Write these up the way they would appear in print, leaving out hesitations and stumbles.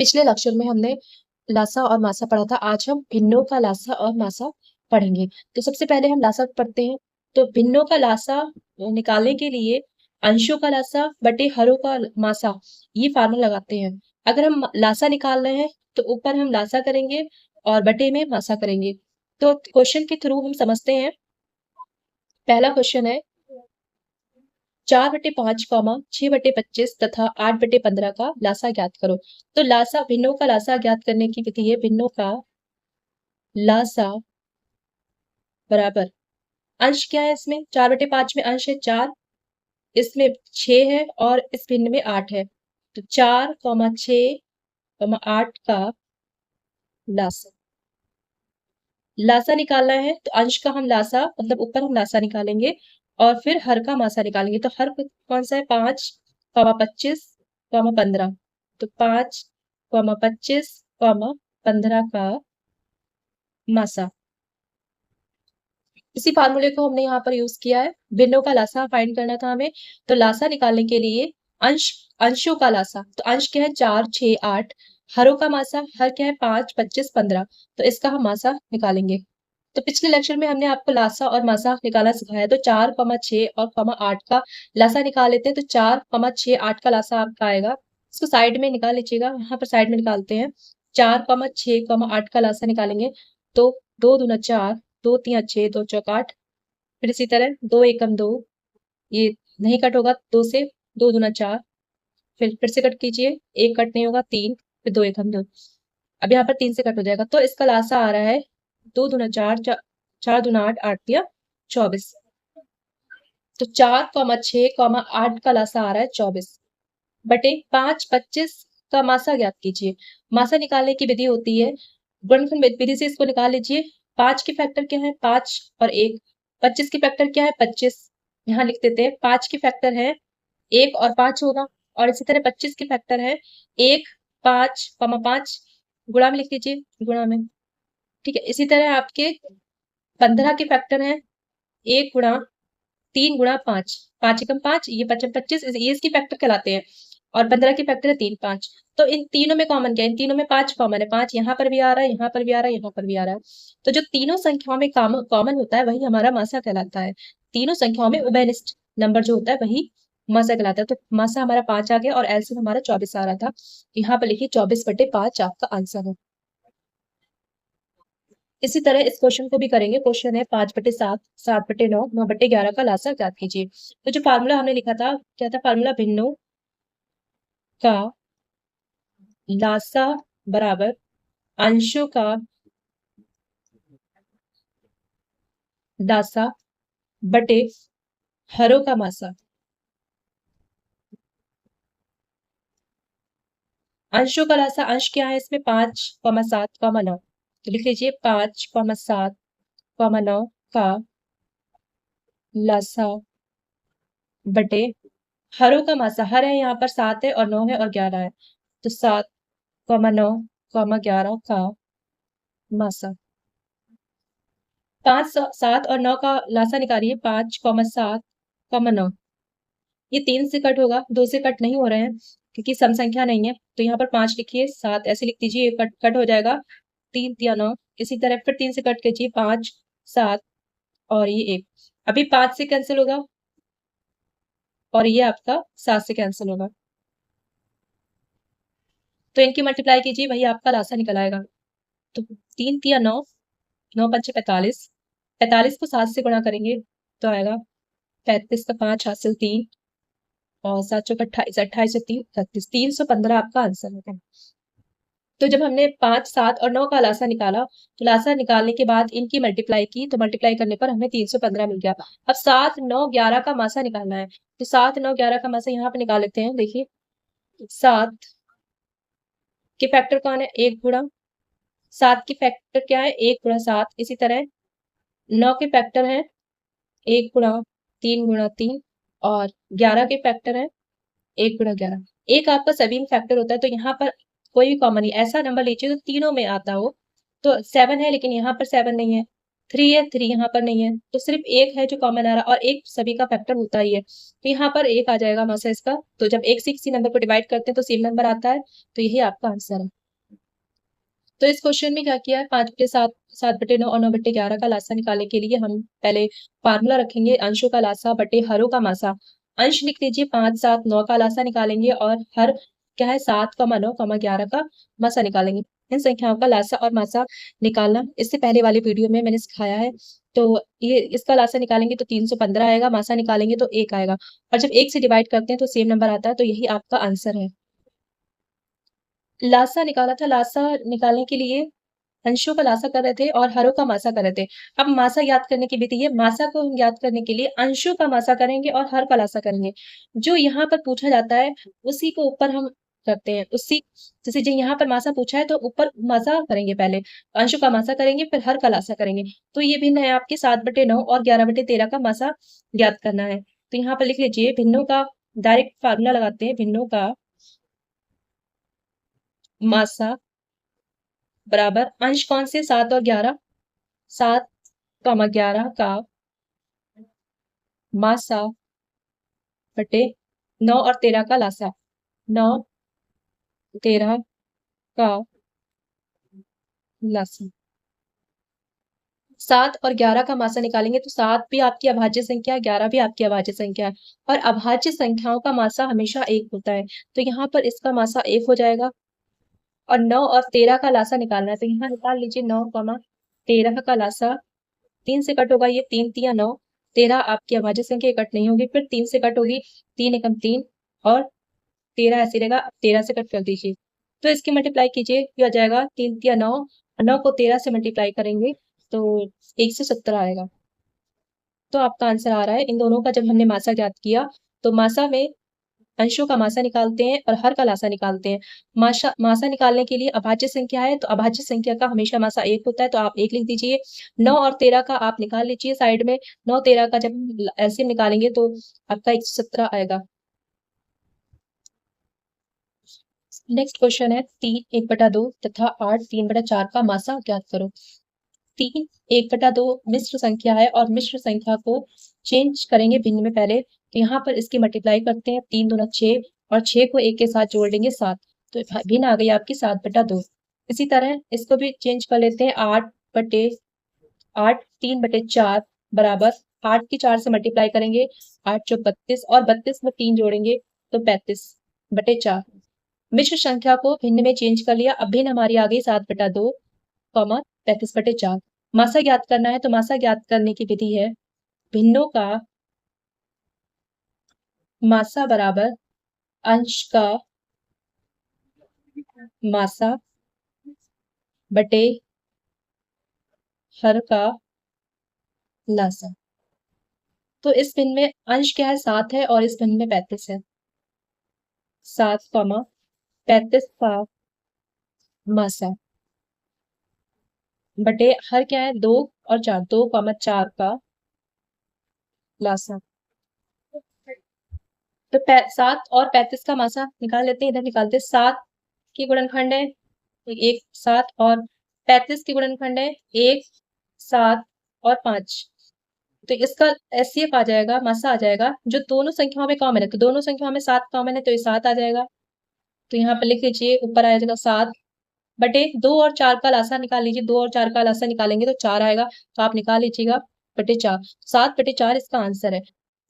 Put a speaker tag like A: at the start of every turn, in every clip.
A: पिछले लेक्चर में हमने लासा और मासा पढ़ा था। आज हम भिन्नों का लासा और मासा पढ़ेंगे। तो सबसे पहले हम लासा पढ़ते हैं। तो भिन्नों का लासा निकालने के लिए अंशों का लासा बटे हरों का मासा, ये फार्मूला लगाते हैं। अगर हम लासा निकाल रहे हैं तो ऊपर हम लासा करेंगे और बटे में मासा करेंगे। तो क्वेश्चन के थ्रू हम समझते हैं। पहला क्वेश्चन है 4/5, 6/25 तथा 8/15 का लासा ज्ञात करो। तो लासा, भिन्नों का लासा ज्ञात करने की विधि है भिन्नों का लासा बराबर अंश क्या है इसमें, 4/5 में अंश है 4, इसमें 6 है और इस भिन्न में 8 है। तो 4, 6, 8 का लासा लासा निकालना है। तो अंश का हम लासा मतलब ऊपर हम लासा निकालेंगे और फिर हर का मासा निकालेंगे। तो हर कौन सा है, 5, 25, 15। तो 5, 25, 15 का मासा। इसी फार्मूले को हमने यहाँ पर यूज किया है। भिन्नों का लासा फाइंड करना था हमें। तो लासा निकालने के लिए अंशों का लासा, तो अंश क्या है 4, 6, 8। हरों का मासा, हर क्या है 5, 25, 15। तो इसका हम मासा निकालेंगे। तो पिछले लेक्चर में हमने आपको लासा और मासा निकालना सिखाया। तो 4, 6 और 8 का लासा निकाल लेते हैं। तो 4, 6, 8 का लासा आपका आएगा। इसको साइड में निकाल लीजिएगा, यहाँ पर साइड में निकालते हैं। 4, 6, 8 का लासा निकालेंगे। तो 2 दूना 4, 2 3 6, 2 चौक 8। फिर इसी तरह 2 एकम 2, ये नहीं कट होगा 2 से, 2 दूना 4। फिर से कट कीजिए, एक कट नहीं होगा 3, फिर 2 एकम 2। अब यहाँ पर 3 से कट हो जाएगा। तो इसका लासा आ रहा है 2 दूना 4, 4 दूना 8, 8 तिया 24। तो 4, 6, 8 का लासा आ रहा है 24 बटे 5, 25 का मासा ज्ञात कीजिए। मासा निकालने की विधि होती है गुणनखंड विधि से, इसको निकाल लीजिए। 5 के फैक्टर क्या है, 5 और 1। 25 के फैक्टर क्या है, 25। यहाँ लिख देते हैं। 5 के फैक्टर है 1 और 5 होगा, और इसी तरह 25 के फैक्टर है 1, 5, 5 गुणा में लिख लीजिए, गुणा में। ठीक है। इसी तरह आपके 15 के फैक्टर है 1 गुणा 3 गुणा 5, 5 एकम 5, ये 25, ये इसकी फैक्टर कहलाते हैं। और 15 की फैक्टर है 3, 5। तो इन तीनों में कॉमन क्या है, इन तीनों में 5 कॉमन है। 5 यहाँ पर भी आ रहा है, यहाँ पर भी आ रहा है, यहाँ पर भी आ रहा है। तो जो तीनों संख्याओं में कॉमन होता है वही हमारा मासा कहलाता है। तीनों संख्याओं में उभयनिष्ठ नंबर जो होता है वही मासा कहलाता है। तो मासा हमारा 5 आ गया और एलसीएम हमारा 24 आ रहा था। यहाँ पर लिखिए 24/5 आपका आंसर है। इसी तरह इस क्वेश्चन को भी करेंगे। क्वेश्चन है 5/7, 7/9, 9/11 का लासा ज्ञात कीजिए। तो जो फार्मूला हमने लिखा था, क्या था फार्मूला, भिन्नों का लासा बराबर अंशों का लासा बटे हरों का मासा। अंशों का लासा, अंश क्या है इसमें 5, 7, 9। तो लिख लीजिए 5, 7, 9 का लासा बटे हरों का मासा। हर है यहाँ पर 7 है और 9 है और 11 है। तो 7, 9, 11 का मासा। 5, 7 और 9 का लासा निकालिए। 5, 7, 9, ये 3 से कट होगा, 2 से कट नहीं हो रहे हैं क्योंकि सम संख्या नहीं है। तो यहाँ पर 5 लिखिए, 7 ऐसे लिख दीजिए, ये कट हो जाएगा। 3 या 9। इसी तरह फिर 3 से कट कीजिए, 5, 7 और ये 1। अभी 5 से कैंसिल होगा और ये आपका 7 से कैंसिल होगा। तो इनकी मल्टीप्लाई कीजिए, वही आपका लासा निकल आएगा। तो 3 या 9, 9×5 45। 45 को 7 से गुणा करेंगे तो आएगा 35 का 5 हासिल 3 और 7 चौक 28, 28 से 3 36, 315 आपका आंसर होगा। तो जब हमने 5, 7 और 9 का लासा निकाला, तो लासा निकालने के बाद इनकी मल्टीप्लाई की, तो मल्टीप्लाई करने पर हमें 315 मिल गया। अब 7, 9, 11 का मासा निकालना है। तो 7, 9, 11 का मासा यहाँ पे निकाल लेते हैं। देखिए 7 के फैक्टर कौन है, 1 गुणा 7 की फैक्टर क्या है, 1 गुणा 7। इसी तरह 9 के फैक्टर है 1 गुणा 3 गुणा 3 और 11 के फैक्टर है 1 गुणा 11। एक आपका सभी में फैक्टर होता है, तो यहाँ पर कोई भी कॉमन नहीं। ऐसा नंबर लीजिए तो तीनों में आता हो। तो 7 है लेकिन यहाँ पर 7 नहीं है, 3 है, 3 यहाँ पर नहीं है, तो सिर्फ 1 है जो कॉमन आ रहा और 1 सभी का फैक्टर होता ही है। तो यहाँ पर 1 आ जाएगा मासा इसका। तो जब 1 से किसी नंबर को डिवाइड करते हैं तो सेम नंबर आता है, तो यही आपका आंसर है। तो इस क्वेश्चन में क्या किया है, 5/7, 7/9 और 9/11 का लासा निकालने के लिए हम पहले फार्मूला रखेंगे, अंशों का लासा बटे हरों का मासा। अंश लिख लीजिए 5, 7, 9 का लासा निकालेंगे और हर क्या है 7, 9, 11 का मासा निकालेंगे। इन संख्याओं का लासा और मासा निकालना इससे पहले वाले वीडियो में मैंने सिखाया है। तो ये इसका लासा निकालेंगे तो 315 आएगा, मासा निकालेंगे तो 1 आएगा, और जब 1 से डिवाइड करते हैं तो सेम नंबर आता है, तो यही आपका आंसर है। लासा निकाला था, लासा निकालने के लिए अंशों का लासा कर रहे थे और हरों का मासा कर रहे थे। अब मासा ज्ञात करने की विधि है, मासा को हम ज्ञात करने के लिए अंशों का मासा करेंगे और हर का लासा करेंगे। जो यहाँ पर पूछा जाता है उसी को ऊपर हम करते हैं, उसी जैसे जो यहाँ पर मासा पूछा है तो ऊपर मासा करेंगे, पहले अंशों का मासा करेंगे फिर हर का लासा करेंगे। तो ये भिन्न है आपके 7/9 और 11/13 का मासा ज्ञात करना है। तो यहाँ पर लिख लीजिए भिन्नों का डायरेक्ट फार्मूला लगाते हैं, भिन्नों का मासा बराबर अंश कौन से 7 और 11, 7, 11 का मासा बटे 9 और 13 का लासा, 9, 13 का लासा। 7 और 11 का मासा निकालेंगे तो 7 भी आपकी अभाज्य संख्या है, 11 भी आपकी अभाज्य संख्या है, और अभाज्य संख्याओं का मासा हमेशा 1 होता है। तो यहाँ पर इसका मासा 1 हो जाएगा, और 9 और 13 का लासा निकालना है, तो यहाँ निकाल लीजिए 9, 13 का लासा। 3 से कट होगा ये, 3 तिया 9, 13 आपकी अभाज्य संख्या कट नहीं होगी, फिर 3 से कट होगी, 3 एकम 3 और 13 ऐसे रहेगा, 13 से कट कर दीजिए। तो इसकी मल्टीप्लाई कीजिए, ये आ जाएगा 3 तिया 9, 9 को 13 से मल्टीप्लाई करेंगे तो 170 आएगा। तो आपका आंसर आ रहा है। इन दोनों का जब हमने मासा ज्ञात किया तो मासा में अंशों का मासा निकालते हैं और हर का लासा निकालते हैं। मासा निकालने के लिए अभाज्य संख्या है तो अभाज्य संख्या का हमेशा मासा 1 होता है, तो आप 1 लिख दीजिए। 9 और 13 का आप निकाल लीजिए साइड में, 9, 13 का जब ऐसे निकालेंगे तो आपका 117 आएगा। नेक्स्ट क्वेश्चन है 3 1/2 तथा 8 3/4 का मासा ज्ञात करो। 3 1/2 मिश्र संख्या है और मिश्र संख्या को चेंज करेंगे भिन्न में पहले, तो यहाँ पर इसकी मल्टीप्लाई करते हैं, 3 दूना 6 और 6 को 1 के साथ जोड़ लेंगे 7, तो भिन्न आ गई आपकी 7/2। इसी तरह इसको भी चेंज कर लेते हैं, 8 3/4 बराबर 8 की 4 से मल्टीप्लाई करेंगे, 8 चौक 32 और 32 में 3 जोड़ेंगे तो 35/4। मिश्र संख्या को भिन्न में चेंज कर लिया, अब भिन्न हमारी आ गई 7/2, 35/4। मासा ज्ञात करना है तो मासा ज्ञात करने की विधि है, भिन्नों का मासा बराबर अंश का मासा बटे हर का लासा। तो इस भिन्न में अंश क्या है 7 है और इस भिन्न में 35 है। 7, 35 का मासा बटे हर क्या है 2 और 4, 2, 4 का लासा। तो 7 और 35 का मासा निकाल लेते हैं, इधर निकालते हैं। 7 की गुणनखंड है 1, 7 और 35 की गुणनखंड है 1, 7 और 5। तो इसका एचसीएफ आ जाएगा, मासा आ जाएगा जो दोनों संख्याओं में कॉमन है, तो दोनों संख्याओं में 7 कॉमन है तो ये 7 आ जाएगा। तो यहाँ पर लिख लीजिए, ऊपर आ जाएगा 7 बटे 2 और 4 का लासा निकाल लीजिए, 2 और 4 का लासा निकालेंगे तो 4 आएगा, तो आप निकाल लीजिएगा बटे 4, 7/4 इसका आंसर है।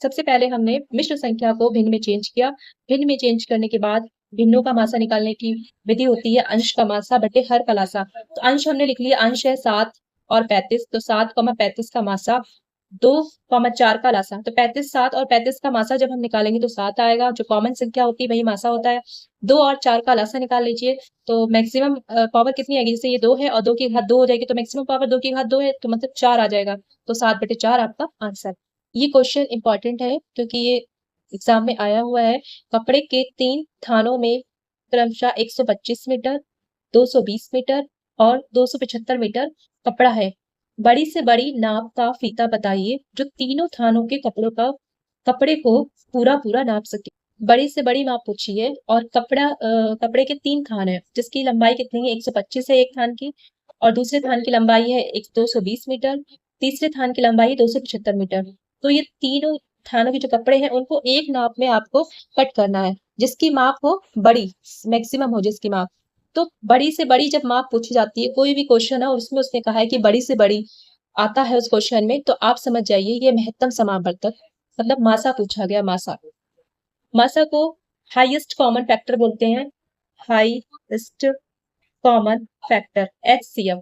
A: सबसे पहले हमने मिश्र संख्या को भिन्न में चेंज किया, भिन्न में चेंज करने के बाद भिन्नों का मासा निकालने की विधि होती है अंश का मासा बटे हर का लासा। तो अंश हमने लिख लिया, अंश है 7 और 35, तो 7, 35 का मासा, 2, 4 का लासा। तो 35, 7 और 35 का मासा जब हम निकालेंगे तो 7 आएगा, जो कॉमन संख्या होती है वही मासा होता है। 2 और 4 का लासा निकाल लीजिए, तो मैक्सिमम पावर कितनी आएगी, जैसे ये 2 है और 2 की घात 2 हो जाएगी, तो मैक्सिमम पावर 2 की घात 2 है, तो मतलब 4 आ जाएगा, तो 7/4 आपका आंसर। ये क्वेश्चन इंपॉर्टेंट है क्योंकि ये एग्जाम में आया हुआ है। कपड़े के 3 थानों में क्रमशः 125 मीटर, 220 मीटर और 275 मीटर कपड़ा है। बड़ी से बड़ी नाप का फीता बताइए जो तीनों थानों के कपड़े को पूरा पूरा नाप सके। बड़ी से बड़ी माप पूछी है और कपड़े के 3 थान है जिसकी लंबाई कितनी है, 125 है एक थान की, और दूसरे थान की लंबाई है 220 मीटर, तीसरे थान की लंबाई 275 मीटर। तो ये तीनों थानों के जो कपड़े हैं उनको एक नाप में आपको कट करना है, जिसकी माप हो बड़ी, मैक्सिमम हो जिसकी माप। तो बड़ी से बड़ी जब माप पूछी जाती है, कोई भी क्वेश्चन है और उसमें उसने कहा है कि बड़ी से बड़ी आता है उस क्वेश्चन में, तो आप समझ जाइए ये महत्तम समापवर्तक मतलब मासा पूछा गया। मासा, मासा को हाईएस्ट कॉमन फैक्टर बोलते हैं, हाईएस्ट कॉमन फैक्टर HCF।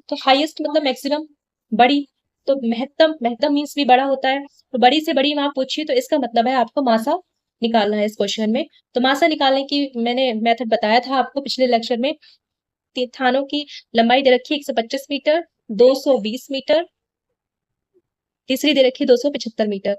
A: तो हाईएस्ट मतलब मैक्सिमम, बड़ी तो महत्तम, महत्तम मीन्स भी बड़ा होता है। तो बड़ी से बड़ी माप पूछिए तो इसका मतलब है आपको मासा निकालना है इस क्वेश्चन में। तो मासा निकालने की मैंने मेथड बताया था आपको पिछले लेक्चर में। थानों की लंबाई दे रखी है 125 मीटर, 220 मीटर, तीसरी दे रखी है 275 मीटर।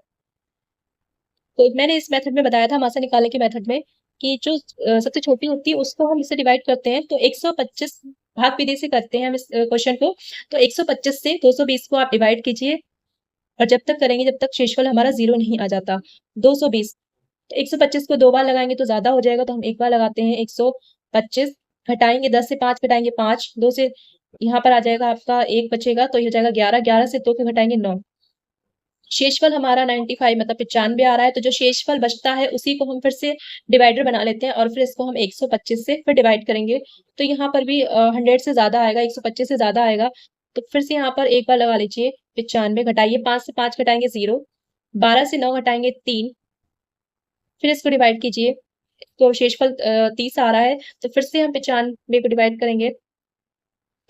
A: तो मैंने इस मेथड में बताया था मासा निकालने के मेथड में कि जो सबसे छोटी होती है उसको हम इससे डिवाइड करते हैं, तो 125 भाग विधि से करते हैं हम इस क्वेश्चन को। तो 125 से 220 को आप डिवाइड कीजिए और जब तक करेंगे जब तक शेषफल हमारा 0 नहीं आ जाता। 220, तो 125 को 2 बार लगाएंगे तो ज्यादा हो जाएगा, तो हम एक बार लगाते हैं। 125 घटाएंगे, 10 से 5 घटाएंगे 5, 2 से यहाँ पर आ जाएगा आपका 1 बचेगा तो ये हो जाएगा 11, 11 से 2 को घटाएंगे 9। शेषफल हमारा 95 मतलब 95 आ रहा है। तो जो शेषफल बचता है उसी को हम फिर से डिवाइडर बना लेते हैं और फिर इसको हम 125 से फिर डिवाइड करेंगे। तो यहाँ पर भी 100 से ज्यादा आएगा, 125 से ज्यादा आएगा। तो फिर से यहाँ पर एक बार लगा लीजिए 95, घटाइए 5 से 5 घटाएंगे 0, 12 से 9 घटाएंगे 3, फिर इसको डिवाइड कीजिए। तो शेषफल 30 आ रहा है, तो फिर से हम 95 को डिवाइड करेंगे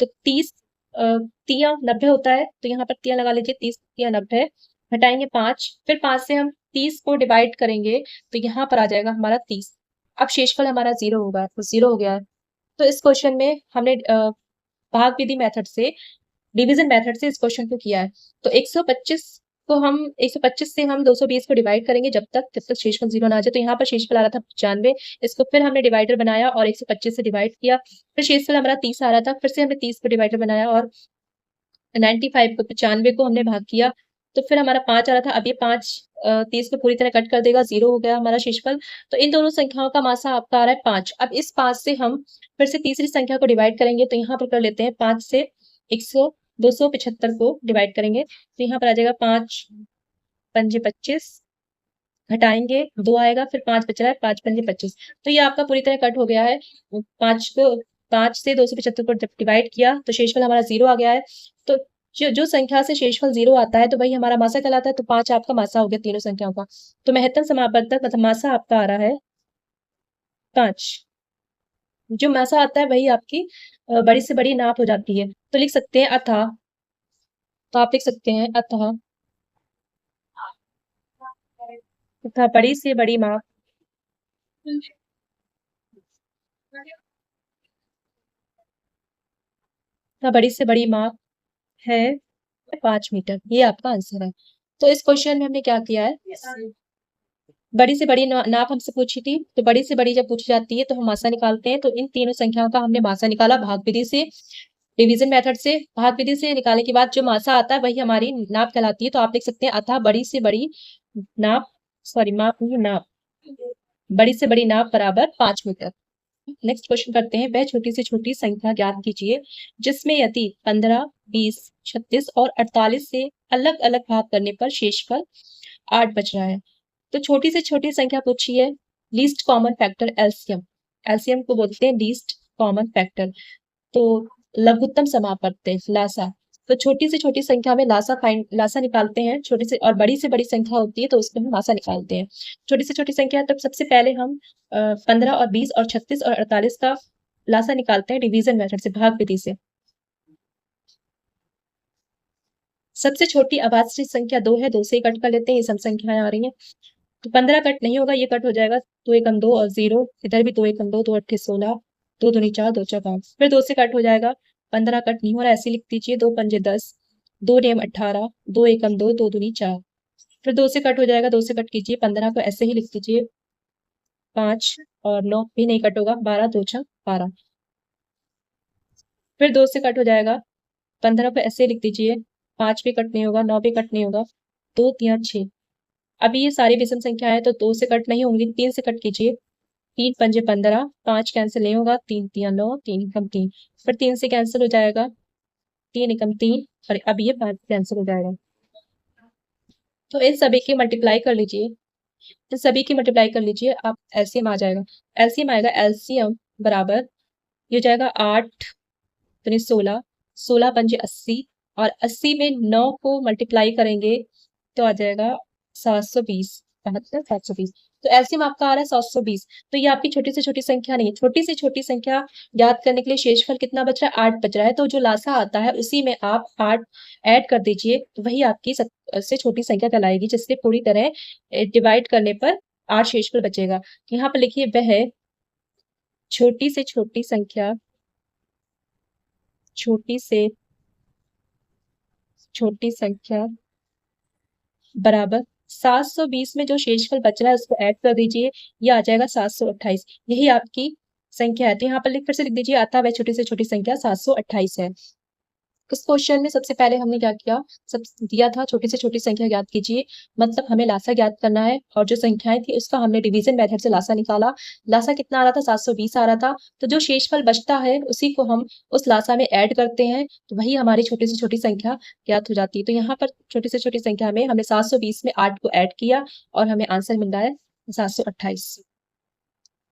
A: तो 30 तिया 90 होता है। तो यहाँ पर तिया लगा लीजिए, 30 तिया 90, घटाएंगे 5, फिर 5 से हम 30 को डिवाइड करेंगे तो यहाँ पर आ जाएगा हमारा 30। अब शेषफल हमारा 0 होगा, तो 0 हो गया है। तो इस क्वेश्चन में हमने भाग विधि मेथड से, डिवीजन मेथड से इस क्वेश्चन को किया है। तो 125 से हम 220 को डिवाइड करेंगे जब तक शेषफल 0 ना आ जाए। तो यहाँ पर शेषफल आ रहा था 95, इसको फिर हमने डिवाइडर बनाया और 125 से डिवाइड किया। फिर शेषफल हमारा 30 आ रहा था, फिर से हमने 30 को डिवाइडर बनाया और 95 को 95 को हमने भाग किया। तो फिर हमारा 5 आ रहा था, अब ये 5 30 को पूरी तरह कट कर देगा, 0 हो गया हमारा शेषफल। तो इन दोनों संख्याओं का मासा आपका आ रहा है 5। अब इस 5 से हम फिर से तीसरी संख्या को डिवाइड करेंगे, तो यहाँ पर कर लेते हैं 5 से 275 को डिवाइड करेंगे। तो यहाँ पर आ जाएगा 5 पंजे 25, घटाएंगे 2 आएगा, फिर 5 बच रहा है, 5 पंजे 25। तो ये आपका पूरी तरह कट हो गया है। 5 से 275 को जब डिवाइड किया तो शेषफल हमारा 0 आ गया है। तो जो संख्या से शेषफल 0 आता है तो वही हमारा मासा कहलाता है। तो 5 आपका मासा हो गया तीनों संख्याओं का। तो महत्तम समापवर्तक मतलब मासा आपका आ रहा है 5। जो मासा आता है वही आपकी बड़ी से बड़ी नाप हो जाती है। तो लिख सकते हैं अतः, तो आप लिख सकते हैं अतः तथा बड़ी से बड़ी माप तथा बड़ी से बड़ी माप है 5 मीटर। ये आपका आंसर है। तो इस क्वेश्चन में हमने क्या किया है, बड़ी से बड़ी नाप हमसे पूछी थी, तो बड़ी से बड़ी जब पूछी जाती है तो हम मासा निकालते हैं। तो इन तीनों संख्याओं का हमने मासा निकाला भाग विधि से, डिवीजन मेथड से। भाग विधि से निकालने के बाद जो मासा आता है वही हमारी नाप कहलाती है। तो आप लिख सकते हैं अतः बड़ी से बड़ी नाप, सॉरी माप नहीं नाप, बड़ी से बड़ी नाप बराबर 5 मीटर। नेक्स्ट क्वेश्चन करते हैं, वह छोटी से छोटी संख्या ज्ञात कीजिए जिसमें यदि 15, 20, 36 और 48 से अलग अलग भाग करने पर शेषफल 8 बच रहा है। तो छोटी से छोटी संख्या पूछी है, least common factor LCM, LCM को बोलते हैं लीस्ट कॉमन फैक्टर। तो लघुत्तम समापवर्तक लासा, तो छोटी से छोटी संख्या में लासा निकालते हैं। छोटी से और बड़ी से बड़ी संख्या होती है तो उसमें हम लासा निकालते हैं। छोटी से छोटी संख्या तब सबसे पहले हम 15 और 20 और 36 और 48 का लासा निकालते हैं डिवीजन मेथड से, भाग विधि से। सबसे छोटी अभाज्य संख्या 2 है, 2 से कट कर लेते हैं, ये सब संख्याएं आ रही हैं। तो 15 कट नहीं होगा, ये कट हो जाएगा, 2 एकम 2 और 0, इधर भी 2 एकम 2, 2 अट्ठे 16, 2 दूनी 4, 2 चार 5, फिर 2 से कट हो जाएगा। 15 कट नहीं हो रहा, ऐसे लिख दीजिए, 2 पंजे 10, 2 नेम 18, 2 एकम 2, 2 दूनी 4, फिर 2 से कट हो जाएगा, 2 से कट कीजिए, 15 को ऐसे ही लिख दीजिए, 5 और 9 भी नहीं कट होगा, 12 2 6 12, फिर 2 से कट हो जाएगा, 15 को ऐसे लिख दीजिए, 5 भी कट नहीं होगा, 9 भी कट नहीं होगा, 2 3 6। अभी ये सारी विषम संख्या है तो 2 से कट नहीं होंगी, 3 से कट कीजिए, 3 पंजे 15, 5 कैंसिल नहीं होगा, 3 3 9, 3 कम 3, फिर 3 से कैंसिल हो जाएगा, 3 एकम 3 और अब ये 5 कैंसिल हो जाएगा। तो इन सभी की मल्टीप्लाई कर लीजिए, इन सभी की मल्टीप्लाई कर लीजिए, आप एलसीएम आ जाएगा। एलसीएम आएगा, एलसीएम बराबर ये हो जाएगा 8 दूनी 16, 16 पंजे 80 और 80 में 9 को मल्टीप्लाई करेंगे तो आ जाएगा 720, 720। तो एलसीएम आपका आ रहा है 720। तो ये आपकी छोटी से छोटी संख्या नहीं है। छोटी से छोटी संख्या याद करने के लिए शेषफल कितना बच रहा है? 8 बच रहा है। तो जो लासा आता है उसी में आप 8 ऐड कर दीजिए, तो वही आपकी सबसे छोटी संख्या कहलाएगी, जिससे पूरी तरह डिवाइड करने पर 8 शेषफल बचेगा। यहाँ पर लिखिए वह छोटी से छोटी संख्या, छोटी से छोटी संख्या बराबर 720 में जो शेषफल बच रहा है उसको ऐड कर दीजिए, ये आ जाएगा 728। यही आपकी संख्या है। तो यहाँ पर फिर से लिख दीजिए, आता है छोटी से छोटी संख्या 728 है। इस क्वेश्चन में सबसे पहले हमने क्या किया, सब दिया था छोटी से छोटी संख्या ज्ञात कीजिए, मतलब हमें लासा ज्ञात करना है और जो संख्याएं थी उसका हमने डिवीजन मेथड से लासा निकाला। लासा कितना आ रहा था? 720 आ रहा था। तो जो शेषफल बचता है उसी को हम उस लासा में ऐड करते हैं, तो वही हमारी छोटी से छोटी संख्या ज्ञात हो जाती है। तो यहाँ पर छोटी से छोटी संख्या में हमने 720 में 8 को ऐड किया और हमें आंसर मिल रहा है 728।